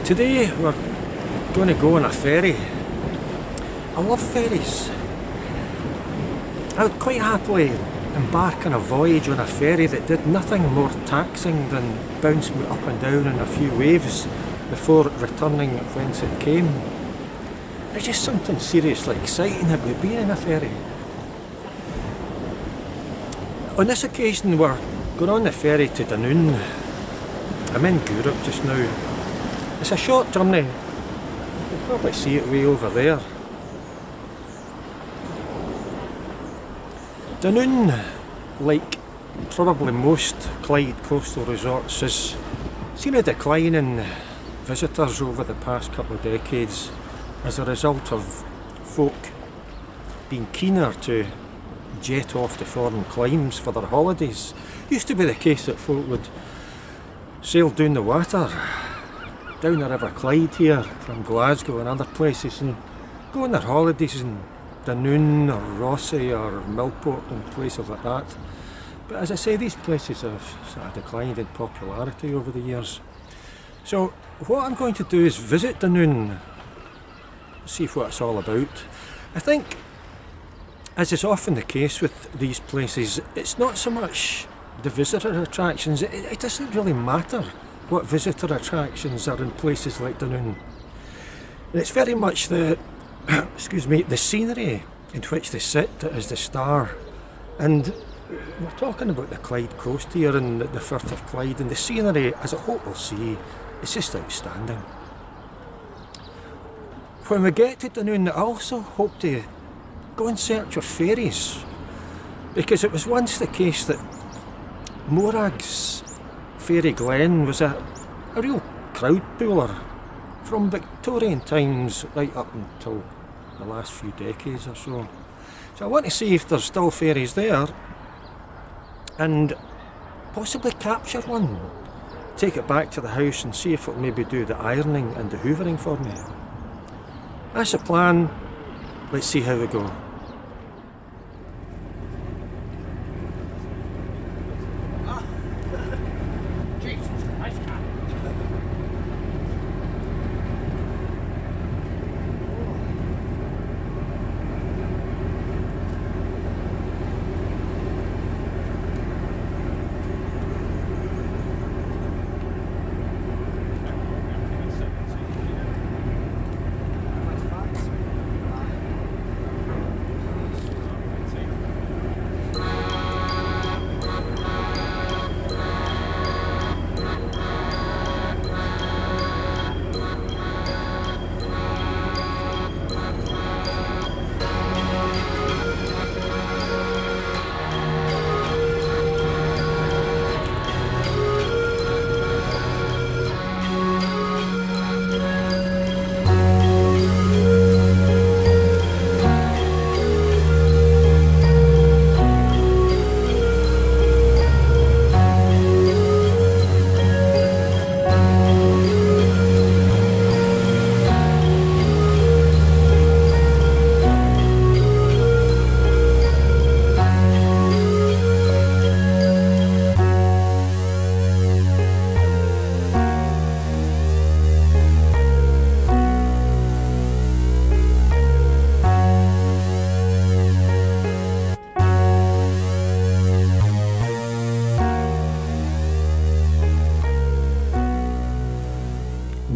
Today we're going to go on a ferry. I love ferries. I would quite happily embark on a voyage on a ferry that did nothing more taxing than bounce me up and down in a few waves before returning whence it came. There's just something seriously exciting about being in a ferry. On this occasion we're going on the ferry to Dunoon. I'm in Europe just now. It's a short journey. You'll probably see it way over there. Dunoon, like probably most Clyde coastal resorts, has seen a decline in visitors over the past couple of decades as a result of folk being keener to jet off to foreign climes for their holidays. Used to be the case that folk would sail down the water, down the River Clyde here from Glasgow and other places, and go on their holidays in Dunoon or Rossi or Millport and places like that. But as I say, these places have sort of declined in popularity over the years. So what I'm going to do is visit Dunoon, see what it's all about. I think, as is often the case with these places, it's not so much the visitor attractions. It doesn't really matter what visitor attractions are in places like Dunoon. It's very much the the scenery in which they sit that is the star. And we're talking about the Clyde coast here and the Firth of Clyde, and the scenery, as I hope we'll see, is just outstanding. When we get to Dunoon, I also hope to go in search of ferries, because it was once the case that Morag's ferry Glen was a real crowd puller from Victorian times right up until the last few decades or so. So I want to see if there's still ferries there and possibly capture one, take it back to the house and see if it'll maybe do the ironing and the hoovering for me. That's the plan. Let's see how we go.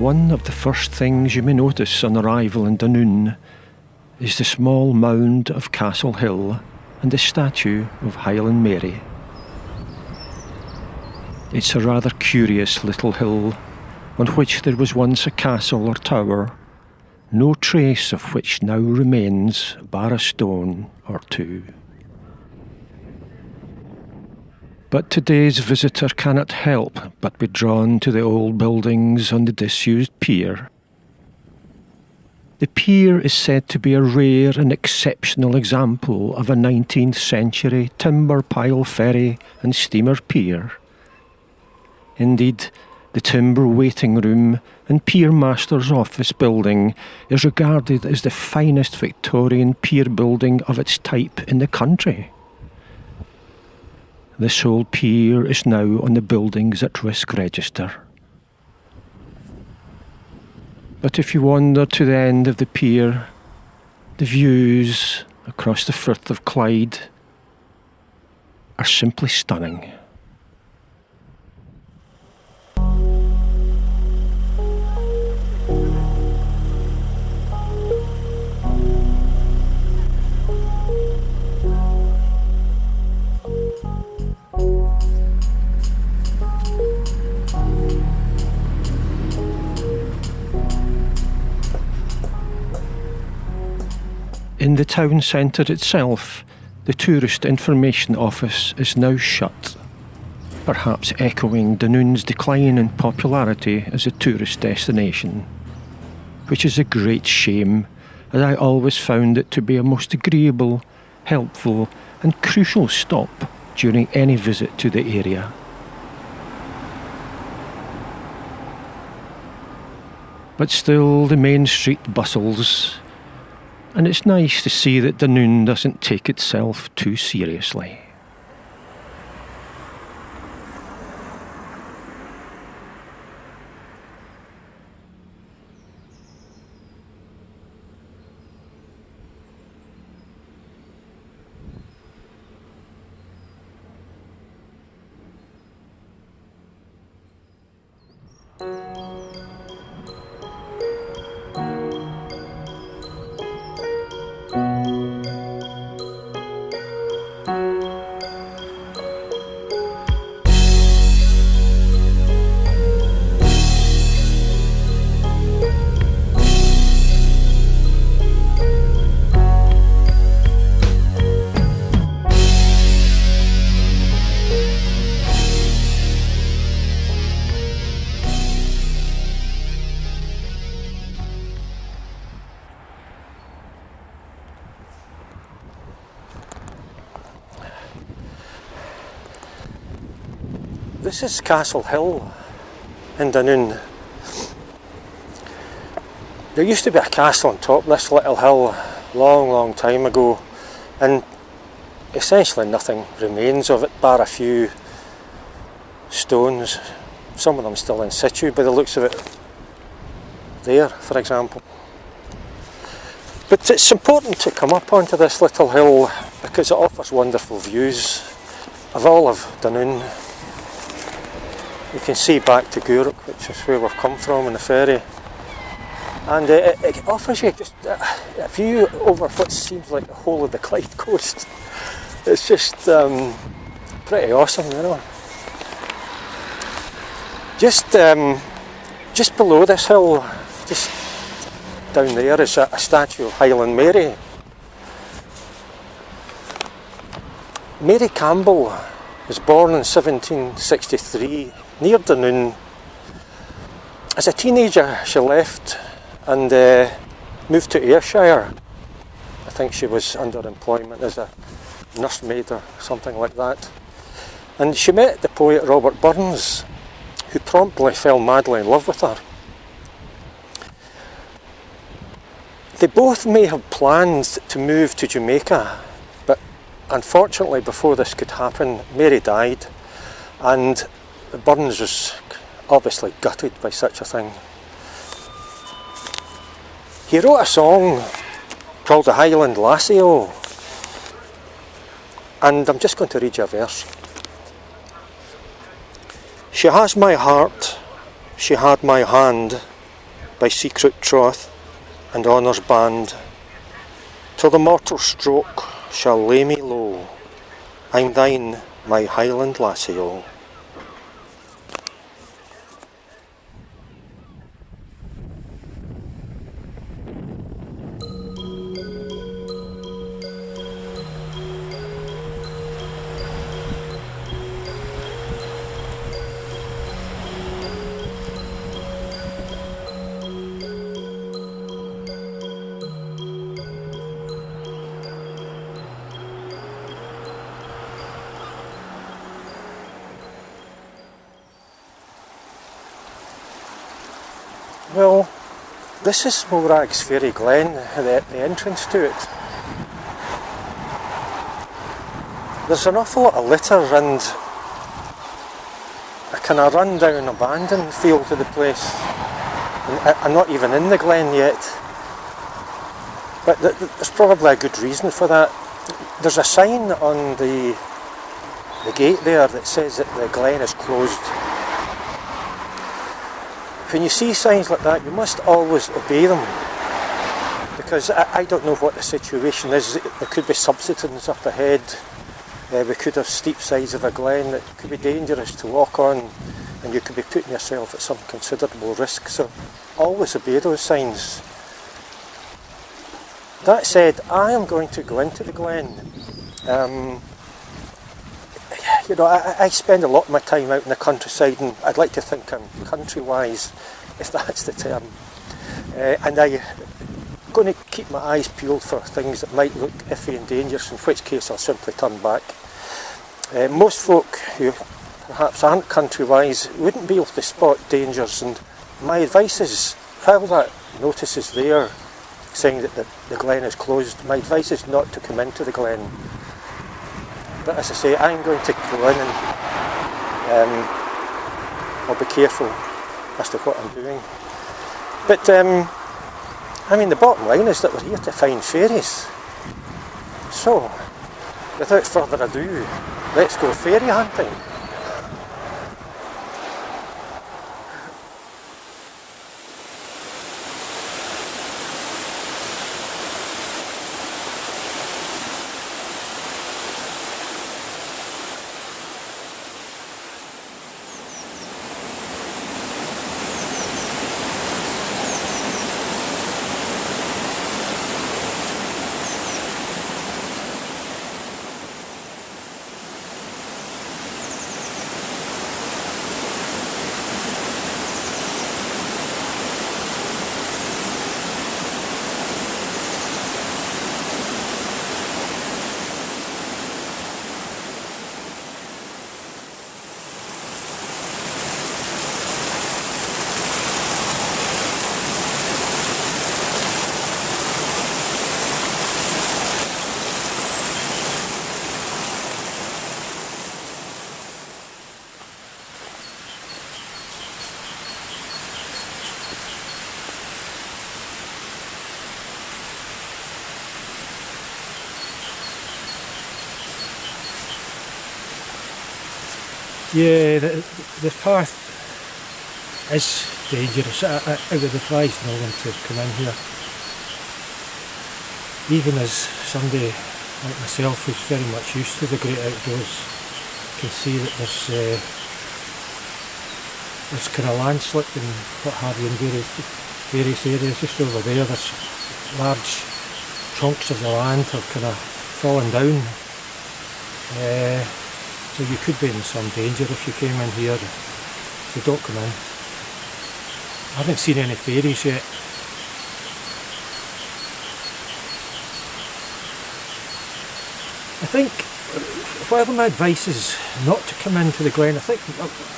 One of the first things you may notice on arrival in Dunoon is the small mound of Castle Hill and the statue of Highland Mary. It's a rather curious little hill on which there was once a castle or tower, no trace of which now remains bar a stone or two. But today's visitor cannot help but be drawn to the old buildings on the disused pier. The pier is said to be a rare and exceptional example of a 19th century timber pile ferry and steamer pier. Indeed, the timber waiting room and pier master's office building is regarded as the finest Victorian pier building of its type in the country. This old pier is now on the Buildings at Risk register. But if you wander to the end of the pier, the views across the Firth of Clyde are simply stunning. In the town centre itself, the Tourist Information Office is now shut, perhaps echoing Dunoon's decline in popularity as a tourist destination, which is a great shame, as I always found it to be a most agreeable, helpful and crucial stop during any visit to the area. But still the main street bustles, and it's nice to see that Dunoon doesn't take itself too seriously. This is Castle Hill in Dunoon. There used to be a castle on top of this little hill long time ago, and essentially nothing remains of it bar a few stones, some of them still in situ by the looks of it there, for example. But it's important to come up onto this little hill because it offers wonderful views of all of Dunoon. You can see back to Gourock, which is where we've come from in the ferry, and it offers you just a view over what seems like the whole of the Clyde coast. It's just pretty awesome, you know. Just below this hill, just down there, is a statue of Highland Mary. Mary Campbell was born in 1763 near Dunoon. As a teenager she left and moved to Ayrshire. I think she was under employment as a nursemaid or something like that. And she met the poet Robert Burns, who promptly fell madly in love with her. They both may have planned to move to Jamaica, but unfortunately before this could happen, Mary died, and Burns was obviously gutted by such a thing. He wrote a song called The Highland Lassio, and I'm just going to read you a verse. She has my heart, she had my hand, by secret troth and honour's band, till the mortal stroke shall lay me low. I'm thine, my Highland Lassio. Well, this is Morag's Ferry Glen, the entrance to it. There's an awful lot of litter and a kind of run-down abandoned feel to the place. And I'm not even in the Glen yet. But there's probably a good reason for that. There's a sign on the gate there that says that the Glen is closed. When you see signs like that, you must always obey them. Because I don't know what the situation is. There could be subsidence up ahead. We could have steep sides of a glen that could be dangerous to walk on, and you could be putting yourself at some considerable risk. So always obey those signs. That said, I am going to go into the Glen. You know, I spend a lot of my time out in the countryside, and I'd like to think I'm country-wise, if that's the term. And I'm going to keep my eyes peeled for things that might look iffy and dangerous, in which case I'll simply turn back. Most folk who perhaps aren't country-wise wouldn't be able to spot dangers, and my advice is, while that notice is there saying that the Glen is closed, my advice is not to come into the Glen. But as I say, I'm going to go in and I'll be careful as to what I'm doing. But I mean, the bottom line is that we're here to find fairies. So, without further ado, let's go fairy hunting. Yeah, the path is dangerous. I would advise no one to come in here. Even as somebody like myself who's very much used to the great outdoors can see that there's kind of landslip and what have you in various areas. Just over there, there's large chunks of the land have kind of fallen down. So you could be in some danger if you came in here, so don't come in. I haven't seen any fairies yet. I think, while my advice is not to come into the Glen, I think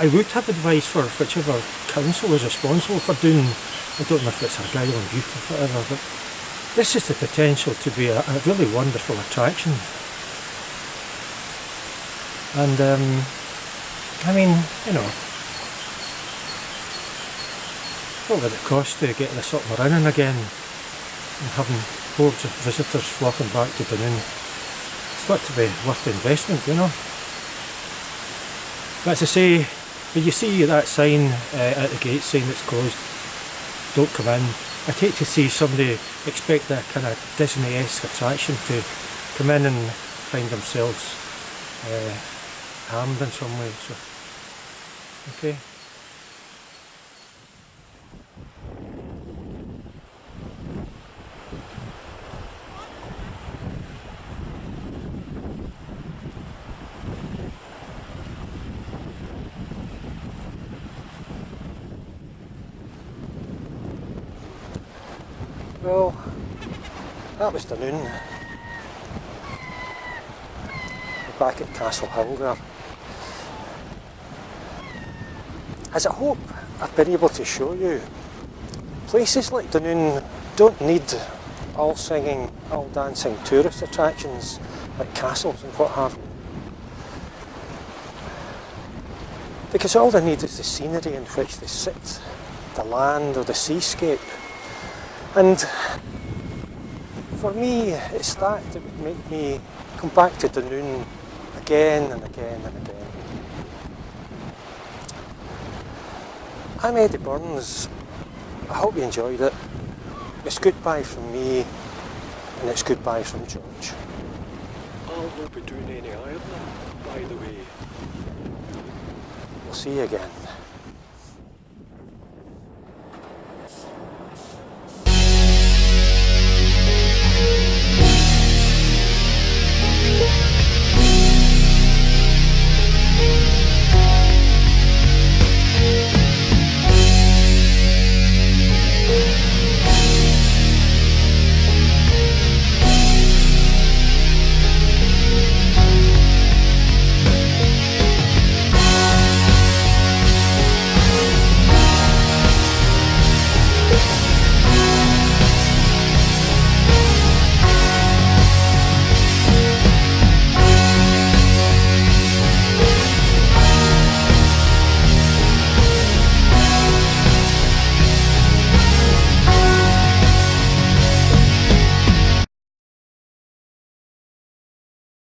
I would have advice for whichever council is responsible for Dunoon. I don't know if it's Argyll and Bute or whatever, but this is the potential to be a really wonderful attraction. And I mean, you know, what would it cost to get this up and running again and having hordes of visitors flocking back to Dunoon? It's got to be worth the investment, you know. But as I say, when you see that sign at the gate saying it's closed, don't come in. I'd hate to see somebody expect that kind of Disney-esque attraction to come in and find themselves harmed in some way, so, okay. Well, that was Dunoon. We're back at Castle Hill there. As I hope I've been able to show you, places like Dunoon don't need all singing, all dancing tourist attractions like castles and what have you. Because all they need is the scenery in which they sit the land or the seascape. And for me, it's that would make me come back to Dunoon again and again and again. I'm Eddie Burns. I hope you enjoyed it. It's goodbye from me, and it's goodbye from George. I'll not be doing any Ireland, by the way. We'll see you again.